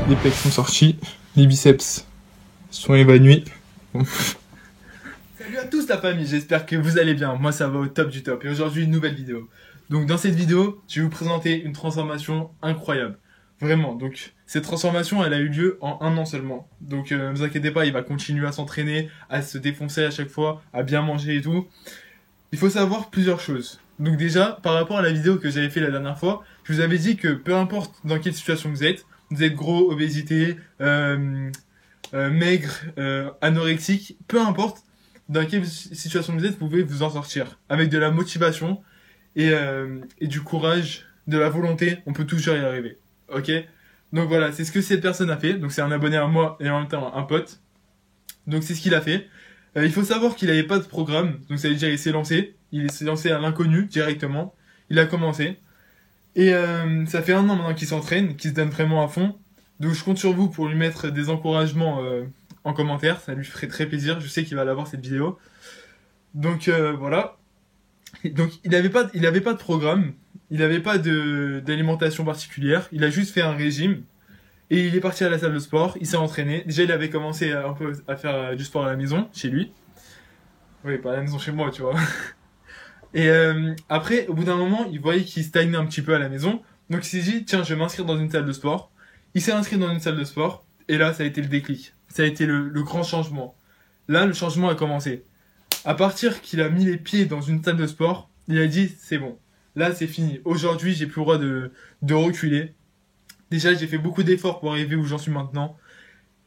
Les pecs sont sortis, les biceps sont évanouis. Bon. Salut à tous la famille, j'espère que vous allez bien. Moi ça va au top du top. Et aujourd'hui une nouvelle vidéo. Donc dans cette vidéo, je vais vous présenter une transformation incroyable. Vraiment, donc cette transformation elle a eu lieu en 1 an seulement. Donc ne vous inquiétez pas, il va continuer à s'entraîner, à se défoncer à chaque fois, à bien manger et tout. Il faut savoir plusieurs choses. Donc déjà, par rapport à la vidéo que j'avais fait la dernière fois, je vous avais dit que peu importe dans quelle situation vous êtes gros, obésité, maigre, anorexique, peu importe dans quelle situation vous êtes, vous pouvez vous en sortir. Avec de la motivation et du courage, de la volonté, on peut toujours y arriver. Ok ? Donc voilà, c'est ce que cette personne a fait. Donc c'est un abonné à moi et en même temps un pote. Donc c'est ce qu'il a fait. Il faut savoir qu'il n'avait pas de programme, donc ça veut dire qu'il s'est lancé. Il s'est lancé à l'inconnu directement. Il a commencé. Et ça fait 1 an maintenant qu'il s'entraîne, qu'il se donne vraiment à fond. Donc je compte sur vous pour lui mettre des encouragements en commentaire. Ça lui ferait très plaisir. Je sais qu'il va l'avoir cette vidéo. Donc voilà. Donc il avait pas de programme. Il n'avait pas d'alimentation particulière. Il a juste fait un régime. Et il est parti à la salle de sport, il s'est entraîné. Déjà, il avait commencé un peu à faire du sport à la maison, chez lui. Oui, pas à la maison, chez moi, tu vois. Et après, au bout d'un moment, il voyait qu'il stagnait un petit peu à la maison. Donc il s'est dit, tiens, je vais m'inscrire dans une salle de sport. Il s'est inscrit dans une salle de sport. Et là, ça a été le déclic. Ça a été le grand changement. Là, le changement a commencé. À partir qu'il a mis les pieds dans une salle de sport, il a dit, c'est bon. Là, c'est fini. Aujourd'hui, j'ai plus le droit de reculer. Déjà, j'ai fait beaucoup d'efforts pour arriver où j'en suis maintenant.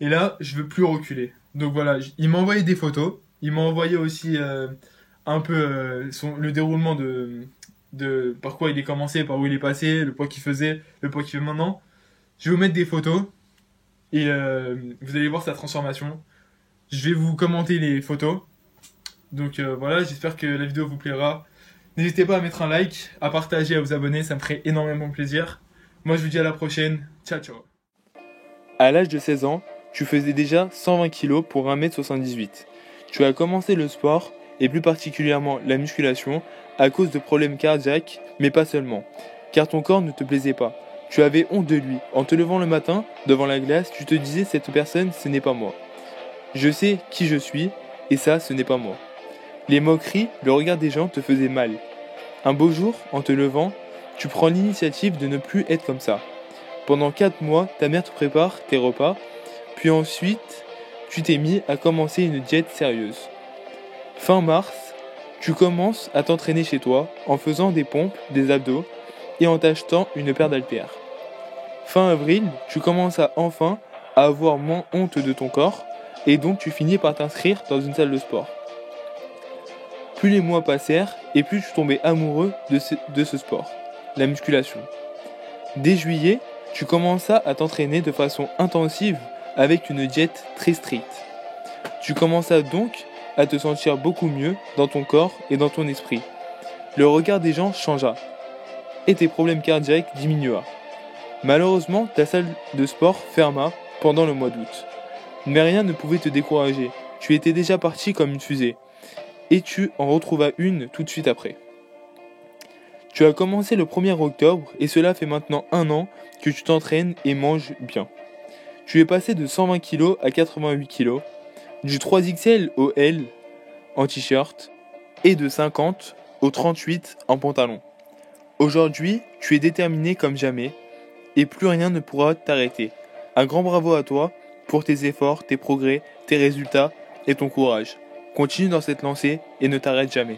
Et là, je veux plus reculer. Donc voilà, il m'a envoyé des photos. Il m'a envoyé aussi un peu le déroulement de par quoi il est commencé, par où il est passé, le poids qu'il faisait, le poids qu'il fait maintenant. Je vais vous mettre des photos. Et vous allez voir sa transformation. Je vais vous commenter les photos. Donc voilà, j'espère que la vidéo vous plaira. N'hésitez pas à mettre un like, à partager, à vous abonner. Ça me ferait énormément plaisir. Moi, je vous dis à la prochaine. Ciao, ciao. À l'âge de 16 ans, tu faisais déjà 120 kg pour 1m78. Tu as commencé le sport, et plus particulièrement la musculation, à cause de problèmes cardiaques, mais pas seulement, car ton corps ne te plaisait pas. Tu avais honte de lui. En te levant le matin, devant la glace, tu te disais « cette personne, ce n'est pas moi. Je sais qui je suis, et ça, ce n'est pas moi. » Les moqueries, le regard des gens te faisaient mal. Un beau jour, en te levant, tu prends l'initiative de ne plus être comme ça. Pendant 4 mois, ta mère te prépare tes repas, puis ensuite, tu t'es mis à commencer une diète sérieuse. Fin mars, tu commences à t'entraîner chez toi en faisant des pompes, des abdos et en t'achetant une paire d'haltères. Fin avril, tu commences enfin à avoir moins honte de ton corps et donc tu finis par t'inscrire dans une salle de sport. Plus les mois passèrent et plus tu tombais amoureux de ce sport. La musculation. Dès juillet, tu commenças à t'entraîner de façon intensive avec une diète très stricte. Tu commenças donc à te sentir beaucoup mieux dans ton corps et dans ton esprit. Le regard des gens changea et tes problèmes cardiaques diminua. Malheureusement, ta salle de sport ferma pendant le mois d'août. Mais rien ne pouvait te décourager. Tu étais déjà parti comme une fusée et tu en retrouvas une tout de suite après. Tu as commencé le 1er octobre et cela fait maintenant 1 an que tu t'entraînes et manges bien. Tu es passé de 120 kg à 88 kg, du 3XL au L en t-shirt et de 50 au 38 en pantalon. Aujourd'hui, tu es déterminé comme jamais et plus rien ne pourra t'arrêter. Un grand bravo à toi pour tes efforts, tes progrès, tes résultats et ton courage. Continue dans cette lancée et ne t'arrête jamais.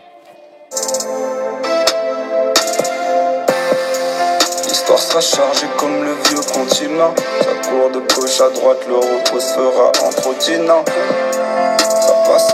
L'histoire sera chargée comme le vieux continent. Ça court de gauche à droite, le repos se fera en trottinant. Ça passe.